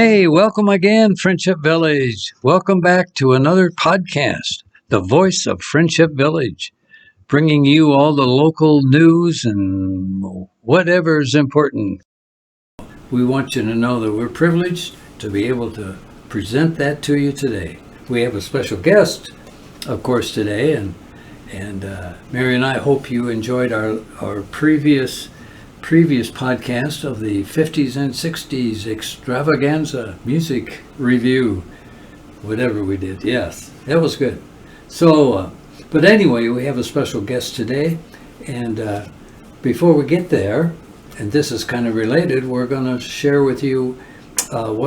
Hey, welcome again, Friendship Village. Welcome back to another podcast, the voice of Friendship Village, bringing you all the local news and whatever is important. We want you to know that we're privileged to be able to present that to you today. We have a special guest, of course, today, and Mary and I hope you enjoyed our previous podcast of the 50s and 60s extravaganza music review, whatever we did. Yes, that was good. So, but anyway, we have a special guest today, and before we get there, and this is kind of related, we're going to share with you who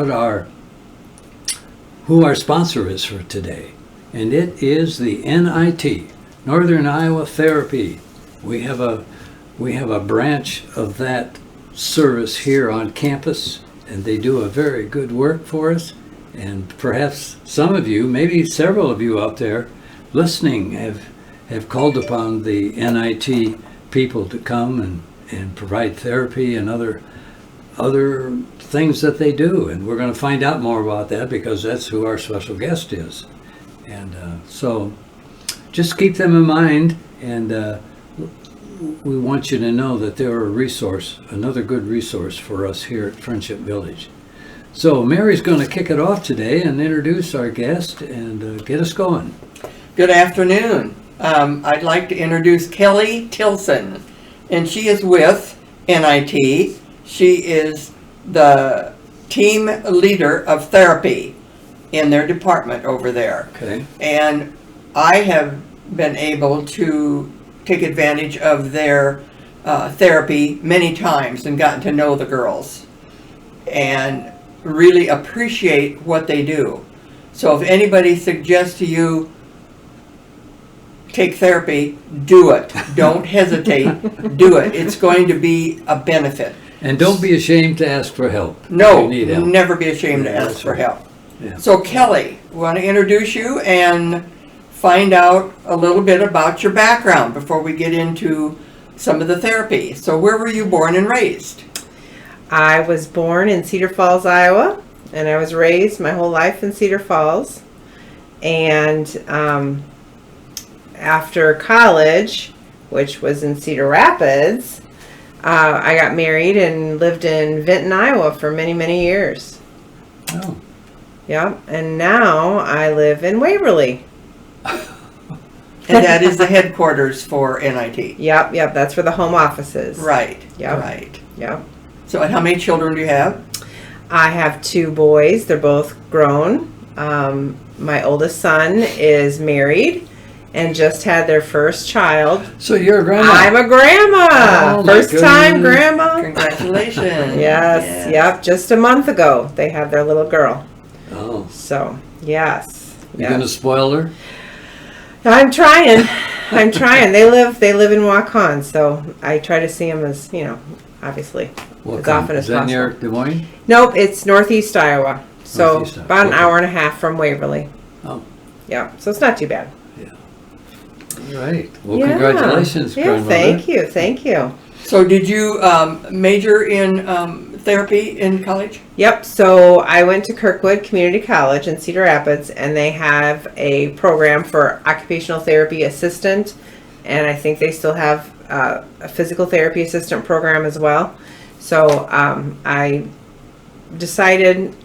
our sponsor is for today, and it is the NIT, Northern Iowa Therapy. We have a branch of that service here on campus, and they do a very good work for us. And perhaps some of you, maybe several of you out there listening, have called upon the NIT people to come and provide therapy and other things that they do. And we're going to find out more about that because that's who our special guest is. And so just keep them in mind, and we want you to know that they're a resource, another good resource for us here at Friendship Village. So Mary's going to kick it off today and introduce our guest and get us going. Good afternoon. I'd like to introduce Kelly Tilson, and she is with NIT. She is the team leader of therapy in their department over there. Okay. And I have been able to take advantage of their therapy many times and gotten to know the girls and really appreciate what they do. So if anybody suggests to you take therapy, do it. Don't hesitate. Do it. It's going to be a benefit. And don't be ashamed to ask for help. No, You need help. never be ashamed to ask for help. Yeah. So Kelly, we want to introduce you and find out a little bit about your background before we get into some of the therapy. So where were you born and raised? I was born in Cedar Falls, Iowa, and I was raised my whole life in Cedar Falls. And after college, which was in Cedar Rapids, I got married and lived in Vinton, Iowa for many, many years. Oh. Yep, and now I live in Waverly. And that is the headquarters for NIT. Yep, that's where the home office is. Right. Yep. Right. Yep. So how many children do you have? I have 2 boys. They're both grown. My oldest son is married and just had their first child. So you're a grandma. I'm a grandma. Oh, my First time goodness. grandma. Congratulations. Yes, yep. Just a month ago, they had their little girl. Oh. So, yes. You going to spoil her? I'm trying. They live in Waukon, so I try to see them as, obviously, as often as Is that possible. near Des Moines? Nope, it's northeast Iowa. So Northeast Iowa. about an Okay. hour and a half from Waverly. Oh. Yeah, so it's not too bad. All right. Well, Yeah. congratulations, Yeah, grandmother. thank you. So did you major in therapy in college? Yep, so I went to Kirkwood Community College in Cedar Rapids, and they have a program for occupational therapy assistant, and I think they still have a physical therapy assistant program as well. So I decided,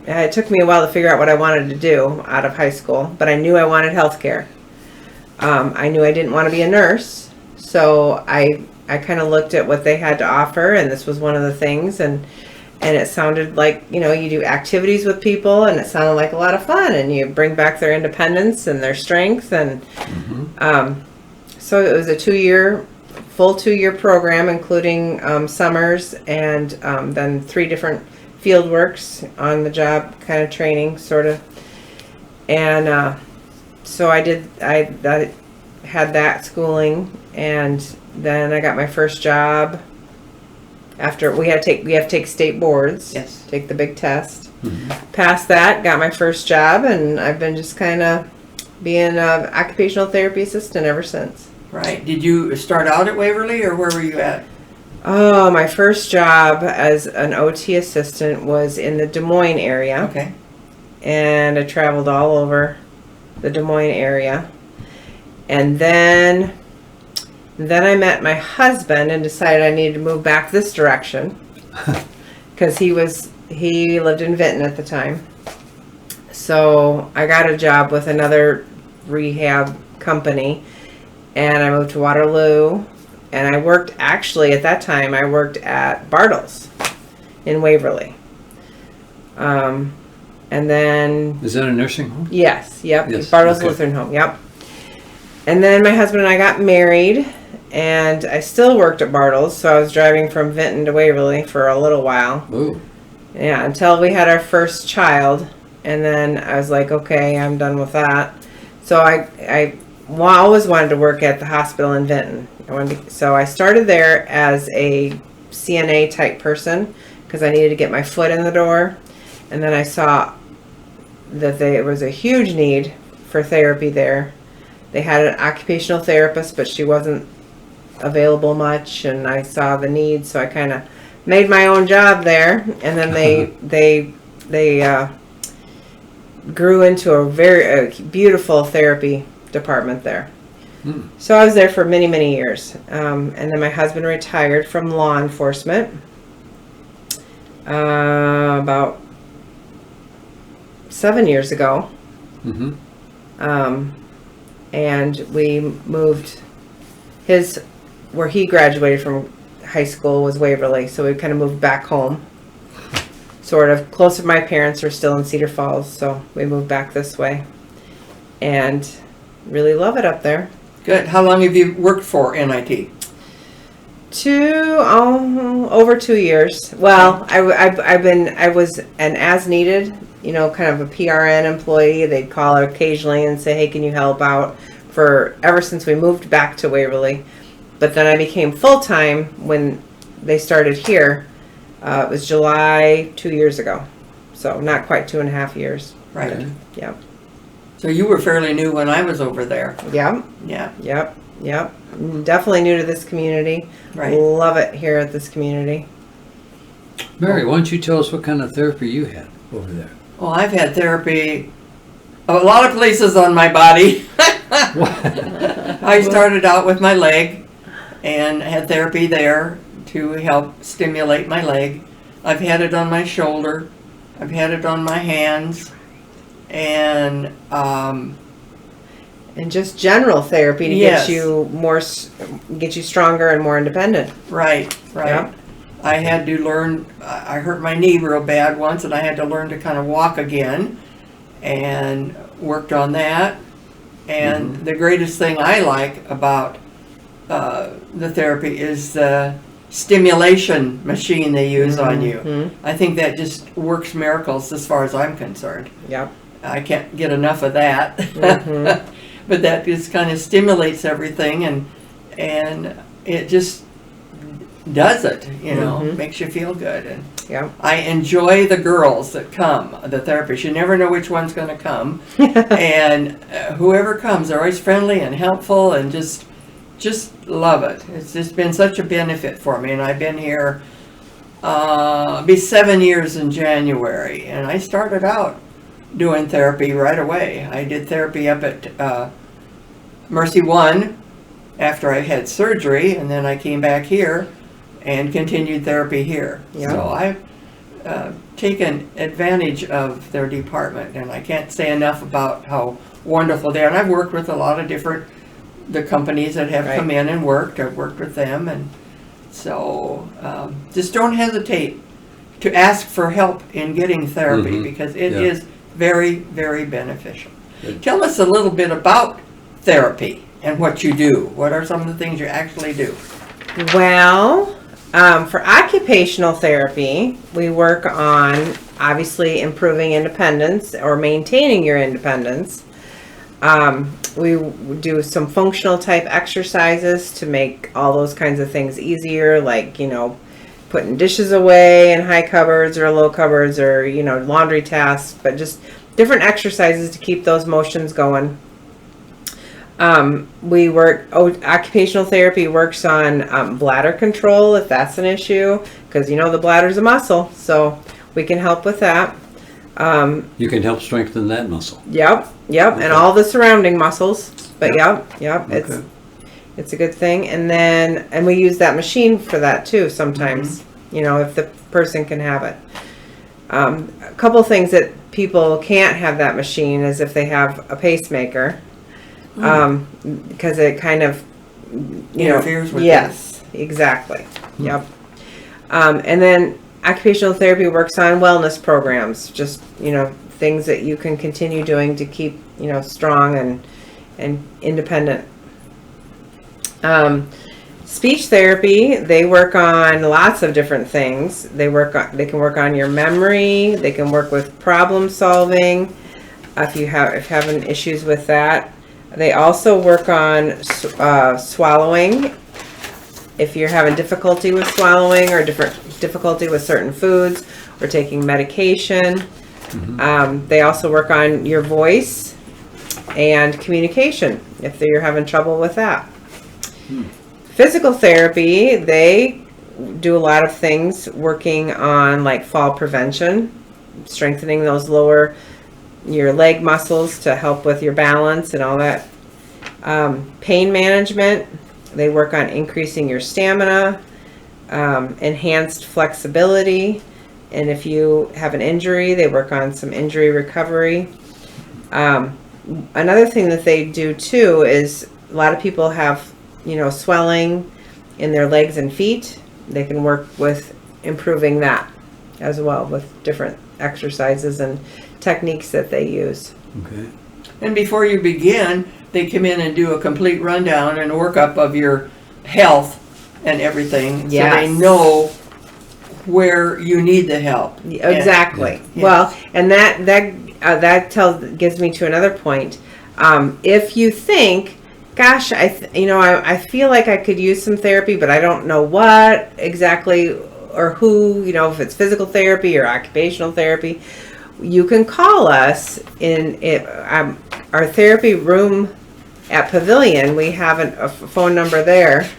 it took me a while to figure out what I wanted to do out of high school, but I knew I wanted healthcare. I knew I didn't want to be a nurse, so I kind of looked at what they had to offer, and this was one of the things, and it sounded like, you do activities with people, and it sounded like a lot of fun, and you bring back their independence and their strength, and so it was a full 2-year program, including summers, and then 3 different field works on the job kind of training, sort of, and so I had that schooling, and then I got my first job after we have to take state boards. Yes. Take the big test. Passed that, got my first job, and I've been just kind of being an occupational therapy assistant ever since. Right. Did you start out at Waverly, or where were you at? Oh, my first job as an OT assistant was in the Des Moines area. Okay. And I traveled all over the Des Moines area. And then I met my husband and decided I needed to move back this direction because he lived in Vinton at the time. So I got a job with another rehab company, and I moved to Waterloo. And I worked, actually at that time, I worked at Bartles in Waverly. And then... Is that a nursing home? Yes, yep. Yes, Bartles okay. Lutheran Home, yep. And then my husband and I got married, and I still worked at Bartles, so I was driving from Vinton to Waverly for a little while. Ooh. Yeah, until we had our first child, and then I was like, okay, I'm done with that. So I always wanted to work at the hospital in Vinton. So I started there as a CNA type person because I needed to get my foot in the door. And then I saw that there was a huge need for therapy there. They had an occupational therapist, but she wasn't available much, and I saw the need, so I kind of made my own job there. And then they grew into a very beautiful therapy department there. So I was there for many, many years. And then my husband retired from law enforcement about 7 years ago. And we moved where he graduated from high school was Waverly. So we kind of moved back home, sort of closer. My parents are still in Cedar Falls, so we moved back this way and really love it up there. Good. How long have you worked for NIT? Over 2 years. Well, I was an as needed, kind of a PRN employee. They'd call it occasionally and say, hey, can you help out, ever since we moved back to Waverly. But then I became full-time when they started here. It was July 2 years ago. So not quite 2.5 years. Right. Okay. Yep. So you were fairly new when I was over there. Yep. Yeah. Yep. Definitely new to this community. Right. Love it here at this community. Mary, why don't you tell us what kind of therapy you had over there? Well, I've had therapy a lot of places on my body. I started out with my leg and had therapy there to help stimulate my leg. I've had it on my shoulder. I've had it on my hands. And just general therapy to Yes. get you stronger and more independent. Right. Yeah. I had to learn, I hurt my knee real bad once, and I had to learn to kind of walk again, and worked on that. And the greatest thing I like about the therapy is the stimulation machine they use on you. I think that just works miracles as far as I'm concerned. Yep. I can't get enough of that. But that just kind of stimulates everything, and it just does it, makes you feel good. And Yep. I enjoy the girls that come, the therapists. You never know which one's going to come. And whoever comes, they're always friendly and helpful, and just love it. It's just been such a benefit for me. And I've been here, be 7 years in January. And I started out doing therapy right away. I did therapy up at Mercy One after I had surgery, and then I came back here and continued therapy here. Yeah. So I've taken advantage of their department, and I can't say enough about how wonderful they are. And I've worked with a lot of the companies that have come in and worked. I've worked with them, and so just don't hesitate to ask for help in getting therapy, because it is very, very beneficial. Good. Tell us a little bit about therapy and what you do. What are some of the things you actually do? Well, for occupational therapy, we work on obviously improving independence or maintaining your independence. We do some functional type exercises to make all those kinds of things easier, like, putting dishes away in high cupboards or low cupboards, or, laundry tasks, but just different exercises to keep those motions going. Occupational therapy works on bladder control if that's an issue, because the bladder's a muscle, so we can help with that. You can help strengthen that muscle. Yep, Okay. and all the surrounding muscles. But yep, Okay. it's a good thing. And we use that machine for that too sometimes. If the person can have it. A couple things that people can't have that machine is if they have a pacemaker, because it kind of Interferes with yes, exactly. Yep. And then occupational therapy works on wellness programs, just things that you can continue doing to keep strong and independent. Speech therapy, they work on lots of different things. They can work on your memory. They can work with problem solving. If you're having issues with that, they also work on swallowing. If you're having difficulty with swallowing or difficulty with certain foods or taking medication, they also work on your voice and communication if you're having trouble with that. Physical therapy, they do a lot of things working on like fall prevention, strengthening your leg muscles to help with your balance and all that. Pain management, they work on increasing your stamina, enhanced flexibility, and if you have an injury, they work on some injury recovery. Another thing that they do too is a lot of people have swelling in their legs and feet. They can work with improving that as well with different exercises and techniques that they use. Okay. And before you begin, they come in and do a complete rundown and workup of your health and everything. Yes. So they know where you need the help. Exactly. Yeah. Well, and that gives me to another point. If you think, gosh, I feel like I could use some therapy, but I don't know what exactly or who, if it's physical therapy or occupational therapy, you can call us in our therapy room at Pavilion. We have a phone number there,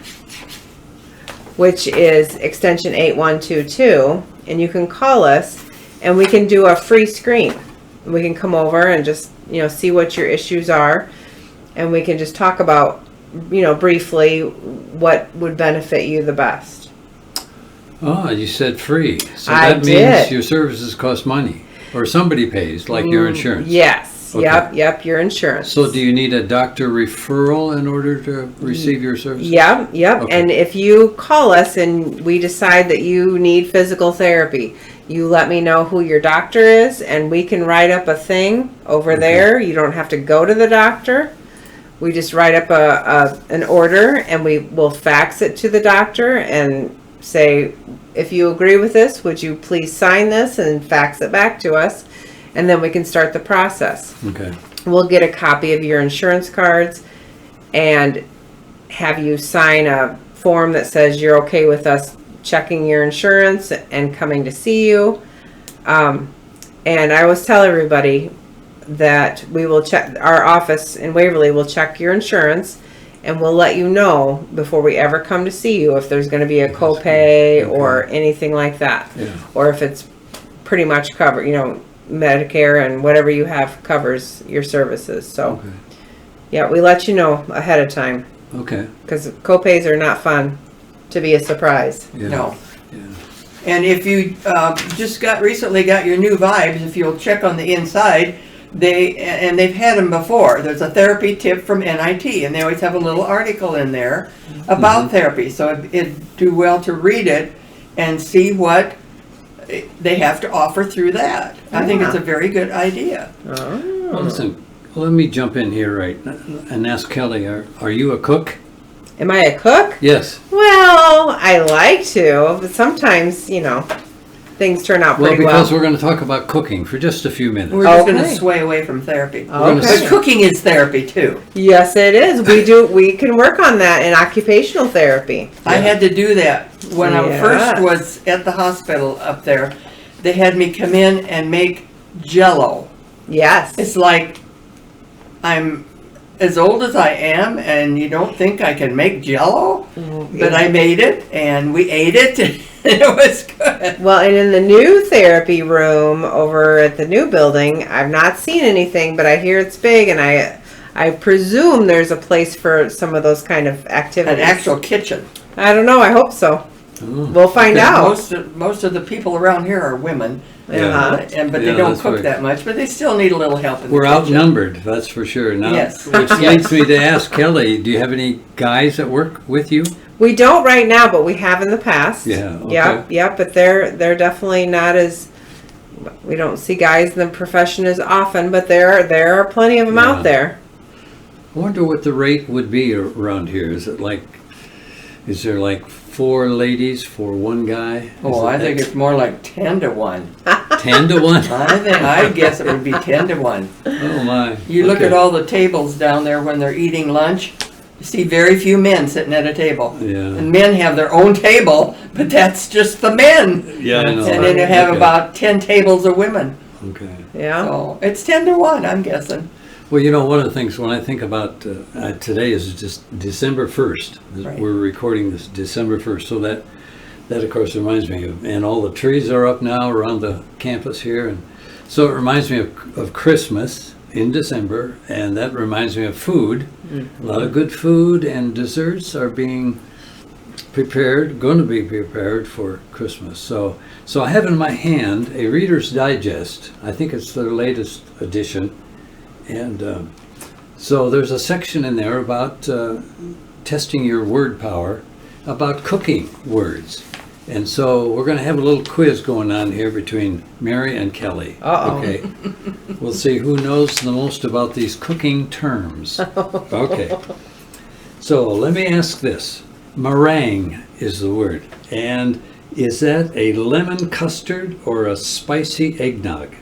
which is extension 8122, and you can call us and we can do a free screen. We can come over and just, see what your issues are. And we can just talk about, briefly what would benefit you the best. Oh, you said free. So I that did. means your services cost money. Or somebody pays, like your insurance. Yes. Okay. Yep. Your insurance. So do you need a doctor referral in order to receive your services? Yep. Okay. And if you call us and we decide that you need physical therapy, you let me know who your doctor is and we can write up a thing over there. You don't have to go to the doctor. We just write up an order and we will fax it to the doctor and say, if you agree with this, would you please sign this and fax it back to us? And then we can start the process. Okay. We'll get a copy of your insurance cards and have you sign a form that says you're okay with us checking your insurance and coming to see you. And I always tell everybody that we will check, our office in Waverly will check your insurance and we'll let you know before we ever come to see you if there's going to be a copay or anything like that. Yeah. Or if it's pretty much covered, Medicare and whatever you have covers your services. So, Okay. yeah, we let you know ahead of time Okay. because copays are not fun to be a surprise. Yeah. No. Yeah. And if you just recently got your new vibes, if you'll check on the inside, they've had them before. There's a therapy tip from NIT, and they always have a little article in there about therapy. So it'd do well to read it and see what they have to offer through that. I think it's a very good idea. Oh. Well, listen, let me jump in here and ask Kelly, are you a cook? Am I a cook? Yes. Well, I like to, but sometimes, things turn out Well, pretty because well. we're going to talk about cooking for just a few minutes. We're just going to Okay. sway away from therapy. gonna Okay. But cooking is therapy too. Yes, it is. We can work on that in occupational therapy. I had to do that when I Yes. first was at the hospital up there. They had me come in and make Jello. Yes. It's like I'm as old as I am, and you don't think I can make Jell-O, but I made it, and we ate it, and it was good. Well, and in the new therapy room over at the new building, I've not seen anything, but I hear it's big, and I presume there's a place for some of those kind of activities. An actual kitchen. I don't know. I hope so. Oh, We'll find out. Most of the people around here are women, Uh-huh. but Yeah, they don't that's cook right. that much, but they still need a little help in We're the kitchen. outnumbered, that's for sure. Now, Yes. which leads me to ask Kelly, do you have any guys that work with you? We don't right now, but we have in the past. Yeah, okay. Yep. But they're definitely not as. We don't see guys in the profession as often, but there are plenty of them Yeah. out there. I wonder what the rate would be around here. Is there like 4 ladies for 1 guy? Oh, I think it's more like 10 to 1. 10 to 1? I guess it would be 10 to 1. Oh my. You look Okay. at all the tables down there when they're eating lunch, you see very few men sitting at a table. Yeah. And men have their own table, but that's just the men. Yeah, I know. And then you have Okay. about 10 tables of women. Okay. Yeah. So it's 10 to 1, I'm guessing. Well, one of the things when I think about today is just December 1st. Right. We're recording this December 1st, so that of course reminds me of, and all the trees are up now around the campus here, and so it reminds me of Christmas in December, and that reminds me of food. A lot of good food and desserts are being prepared, going to be prepared for Christmas. So I have in my hand a Reader's Digest. I think it's their latest edition. And so there's a section in there about testing your word power, about cooking words. And so we're going to have a little quiz going on here between Mary and Kelly. Uh-oh. Okay. We'll see who knows the most about these cooking terms. Okay. So let me ask this. Meringue is the word. And is that a lemon custard or a spicy eggnog?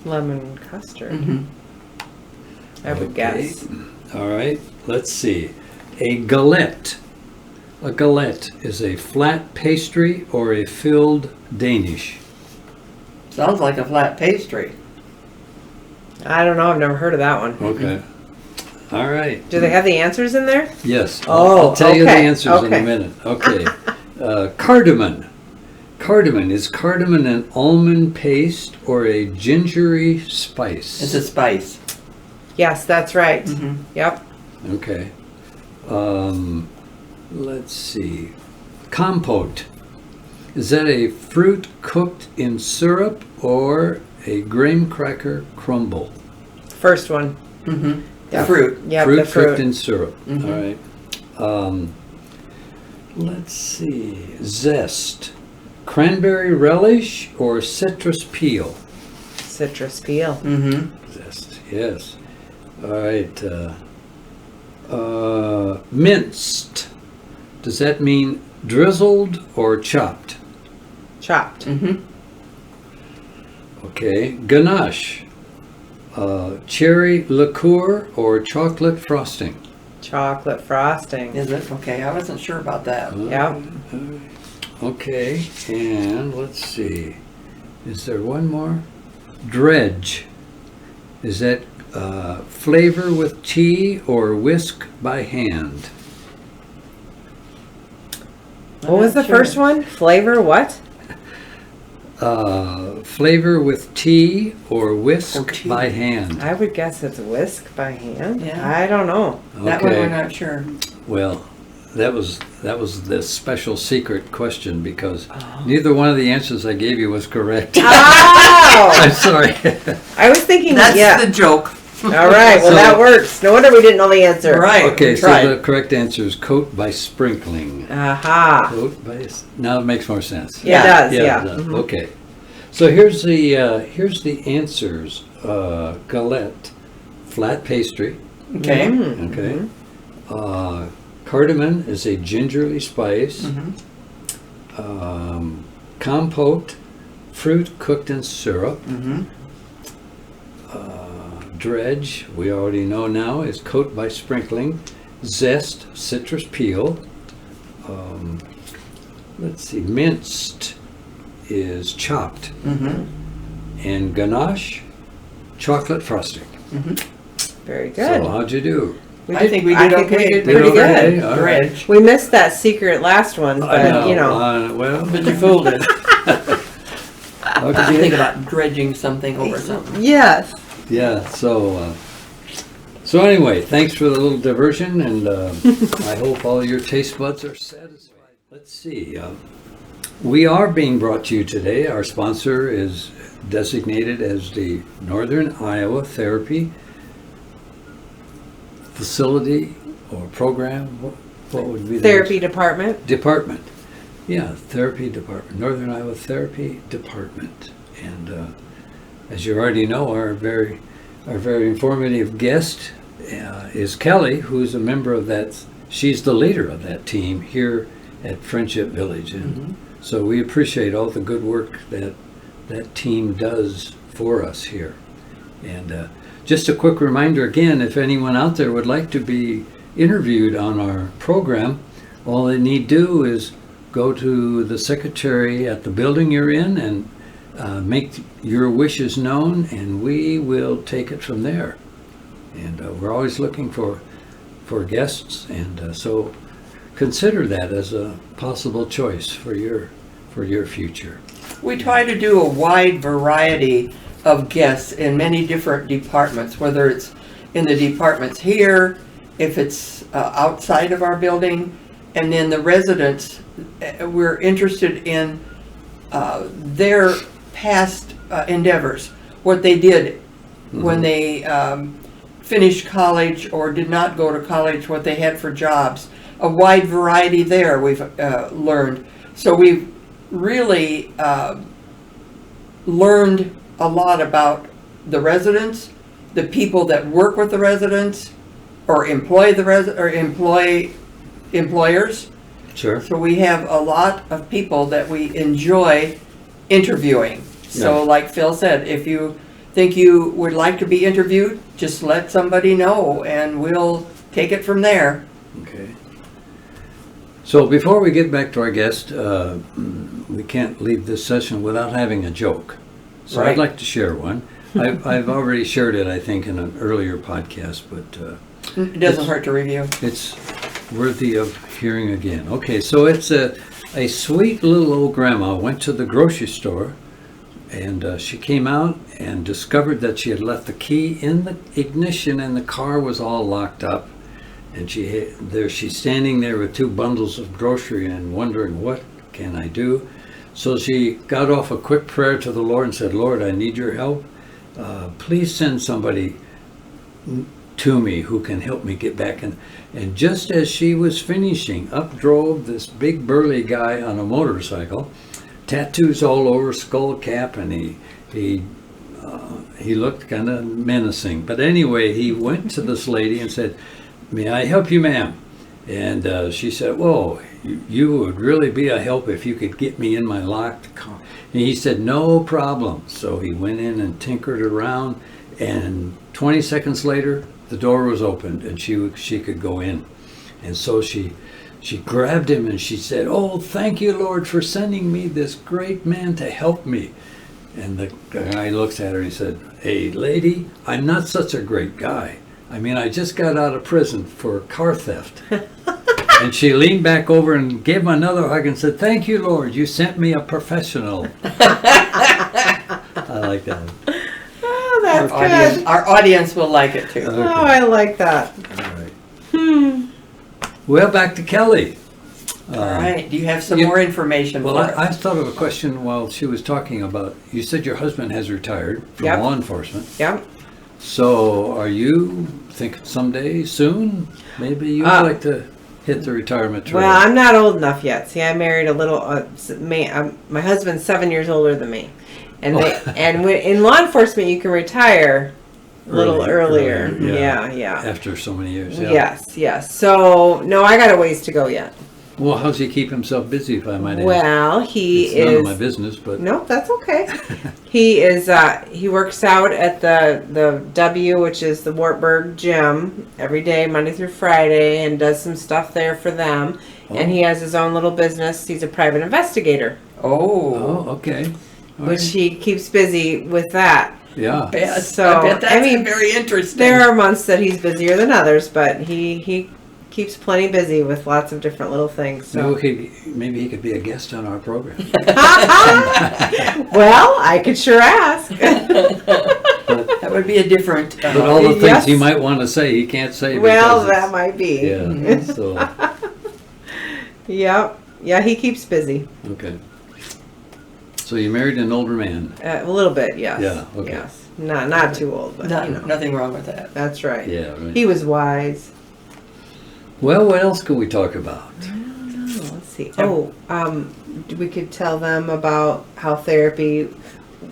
Lemon custard. Mhm. I would guess. All right, let's see. A galette. A galette is a flat pastry or a filled Danish. Sounds like a flat pastry. I don't know. I've never heard of that one. Okay. All right. Do they have the answers in there? Yes. Oh, I'll tell you the okay, answers in a okay. minute. Okay. Cardamom. Cardamom. Is cardamom an almond paste or a gingery spice? It's a spice. Yes, that's right. Mhm. Yep. Okay. Let's see. Compote. Is that a fruit cooked in syrup or a graham cracker crumble? First one. Mm-hmm. Yep. Fruit. Yep, Fruit the fruit. cooked in syrup. Mhm. All right. Let's see. Zest. Cranberry relish or citrus peel? Citrus peel. Mm-hmm. Zest, yes. All right. Minced. Does that mean drizzled or chopped? Chopped. Mm-hmm. Okay. Ganache. Cherry liqueur or chocolate frosting? Chocolate frosting. Is it? Okay, I wasn't sure about that. Yep. Okay, and let's see. Is there one more? Dredge. Is that flavor with tea or whisk by hand? What was the first one? Flavor what? Flavor with tea or whisk Or tea. by hand? I would guess it's whisk by hand. Yeah. I don't know. That one we're Okay. not sure. Well, that was the special secret question because Oh. neither one of the answers I gave you was correct. Oh! I'm sorry. I was thinking, That's yeah. the joke. All right, well, So- that works. No wonder we didn't know the answer. Right. Okay, we so tried. the correct answer is coat by sprinkling. Aha. Coat by now it makes more sense. Yeah, it does. Yeah. it does. Mhm. Okay. So here's the answers. Galette, flat pastry. Okay. Mm. Okay. Cardamom is a gingerly spice. Mm-hmm. Compote, fruit cooked in syrup. Mm-hmm. Dredge, we already know now, is coat by sprinkling. Zest, citrus peel. Let's see, minced is chopped. Mm-hmm. And ganache, chocolate frosting. Mm-hmm. Very good. So how'd you do? I think we did okay. We did Did pretty okay? good. All right. Dredge. We missed that secret last one, but you know. Well, But you fooled it. okay. Think about dredging something over something. Yes. Yeah, so anyway, thanks for the little diversion, and I hope all your taste buds are satisfied. Let's see. We are being brought to you today. Our sponsor is designated as the Northern Iowa Therapy Facility or Program. What would be the Therapy department. Department. Yeah, Therapy Department. Northern Iowa Therapy Department. And as you already know, our very informative guest is Kelly, who's a member of that. She's the leader of that team here at Friendship Village, and so we appreciate all the good work that that team does for us here. And just a quick reminder again, if anyone out there would like to be interviewed on our program, all they need do is go to the secretary at the building you're in and make your wishes known, and we will take it from there. And we're always looking for guests, and so consider that as a possible choice for your future. We try to do a wide variety of guests in many different departments, whether it's in the departments here, if it's outside of our building, and then the residents. We're interested in their past endeavors, what they did when they finished college or did not go to college, what they had for jobs. A wide variety there we've learned. So we've really learned a lot about the residents, the people that work with the residents or employ the employers. Sure. So we have a lot of people that we enjoy interviewing. So Yeah. like Phil said, if you think you would like to be interviewed, just let somebody know and we'll take it from there. Okay. So before we get back to our guest, we can't leave this session without having a joke. So Right. I'd like to share one. I've already shared it, I think, in an earlier podcast, but It doesn't hurt to review. it's worthy of hearing again. Okay, so it's a sweet little old grandma went to the grocery store, and she came out and discovered that she had left the key in the ignition and the car was all locked up. And she's standing there with 2 bundles of grocery and wondering, what can I do? So she got off a quick prayer to the Lord and said, Lord, I need your help. Please send somebody to me who can help me get back. And just as she was finishing, up drove this big burly guy on a motorcycle, tattoos all over, skull cap, and he looked kind of menacing. But anyway, he went to this lady and said, may I help you, ma'am? And she said, whoa, you would really be a help if you could get me in my locked car. And he said, no problem. So he went in and tinkered around, and 20 seconds later, the door was opened and she could go in. And so she grabbed him and she said, oh, thank you, Lord, for sending me this great man to help me. And the guy looks at her and he said, hey, lady, I'm not such a great guy. I mean, I just got out of prison for car theft. And she leaned back over and gave him another hug and said, thank you, Lord, you sent me a professional. I like that. Oh, that's good. Our audience will like it too. Okay. Oh, I like that. All right. Well, back to Kelly. All right. Do you have some you- more information Well, for us? I thought of a question while she was talking about, you said your husband has retired from Yep. law enforcement. Yep. So are you thinking someday soon, maybe you'd like to hit the retirement trail? Well, I'm not old enough yet. See, I married a little. My husband's 7 years older than me, and in law enforcement you can retire a little earlier. Yeah. After so many years. Yeah. Yes. So no, I got a ways to go yet. Well, how's he keep himself busy, if I might ask? Well, It's he none of is. my business, but No, that's okay. He is. He works out at the W, which is the Wartburg gym, every day, Monday through Friday, and does some stuff there for them. And he has his own little business. He's a private investigator, Oh. okay. All which right. he keeps busy with that. Yeah. So, I bet that's I mean, very interesting. there are months that he's busier than others, but he keeps plenty busy with lots of different little things. So. Maybe he could be a guest on our program. Well, I could sure ask. That would be a different. But all the things Yes. he might want to say, he can't say. Well, because that might be. Yeah. So Yep. Yeah, he keeps busy. okay. So you married an older man. A little bit, yes. Yeah, okay. Yes. Not too old, but you know. Nothing wrong with that. That's right. Yeah. Right. He was wise. Well, what else can we talk about? Oh, let's see. Oh, we could tell them about how therapy,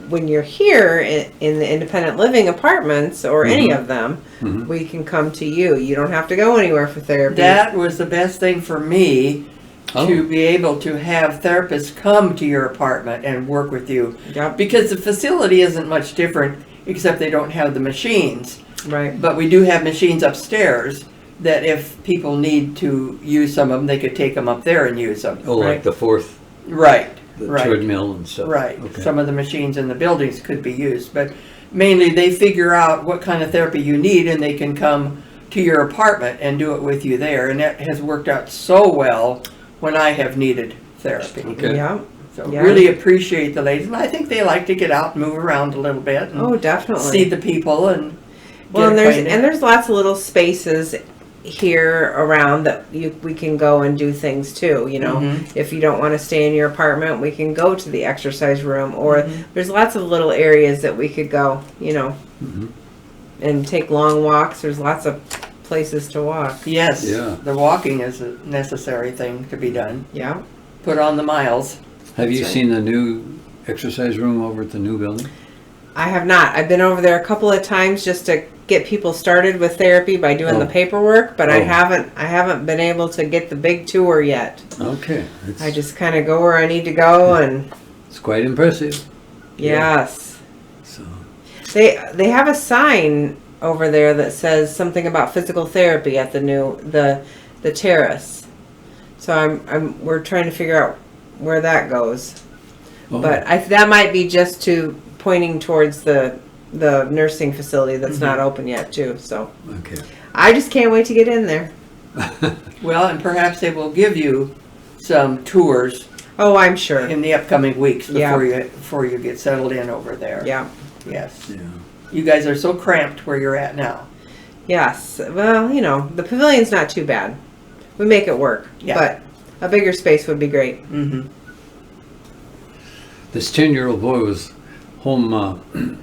when you're here in the independent living apartments or any of them, we can come to you. You don't have to go anywhere for therapy. That was the best thing for me, to be able to have therapists come to your apartment and work with you. Yep. Because the facility isn't much different, except they don't have the machines. Right. But we do have machines upstairs that if people need to use some of them, they could take them up there and use them. Oh, like Right. the fourth, Right. the Right. treadmill and stuff. Right. Okay. Some of the machines in the buildings could be used, but mainly they figure out what kind of therapy you need and they can come to your apartment and do it with you there. And that has worked out so well when I have needed therapy. Okay. Yeah. So Yeah. really appreciate the ladies. And I think they like to get out and move around a little bit and Oh, definitely. see the people and Well, get acquainted. and there's lots of little spaces here around that we can go and do things too. You know, if you don't want to stay in your apartment, we can go to the exercise room, or there's lots of little areas that we could go. You know, and take long walks. There's lots of places to walk. Yes, Yeah. the walking is a necessary thing to be done. Yeah. Put on the miles. Have you That's right. seen the new exercise room over at the new building? I have not. I've been over there a couple of times just to get people started with therapy by doing the paperwork, but I Oh. haven't been able to get the big tour yet. Okay. I just kind of go where I need to go, and It's quite impressive. yes. So They have a sign over there that says something about physical therapy at the terrace. So we're trying to figure out where that goes. oh, But that might be just pointing towards the nursing facility that's not open yet too. So okay. I just can't wait to get in there. Well, and perhaps they will give you some tours Oh, I'm sure. in the upcoming weeks Yeah. before you get settled in over there. Yeah. Yes. Yeah. You guys are so cramped where you're at now. Yes. Well, you know, the pavilion's not too bad. We make it work. Yeah. But a bigger space would be great. Mm-hmm. This 10-year-old boy was home.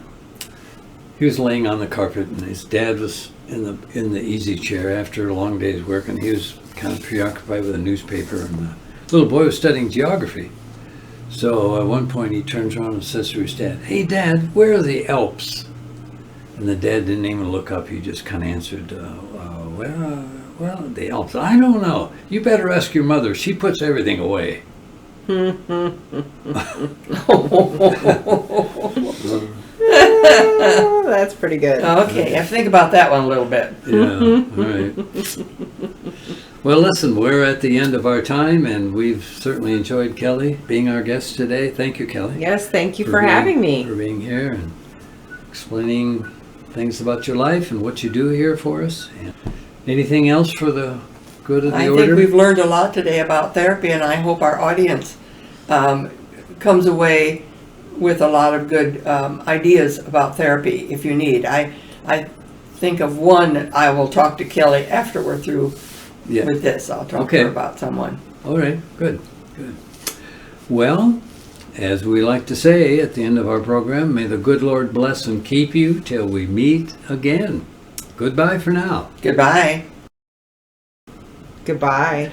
He was laying on the carpet, and his dad was in the easy chair after a long day's work, and he was kind of preoccupied with a newspaper. And the little boy was studying geography. So at one point, he turns around and says to his dad, "Hey, Dad, where are the Alps?" And the dad didn't even look up. He just kind of answered, "Well, the Alps. I don't know. You better ask your mother. She puts everything away." Oh, that's pretty good. Okay, I have to think about that one a little bit. Yeah, all right. Well, listen, we're at the end of our time, and we've certainly enjoyed Kelly being our guest today. Thank you, Kelly. Yes, thank you for being- having me. For being here and explaining things about your life and what you do here for us. And anything else for the good of the I order? think we've learned a lot today about therapy, and I hope our audience comes away with a lot of good ideas about therapy if you need. I think of one. I will talk to Kelly after we're through Yeah. with this. I'll talk to Okay. her about someone. All right, good. Well, as we like to say at the end of our program, may the good Lord bless and keep you till we meet again. Goodbye for now. Goodbye. Goodbye.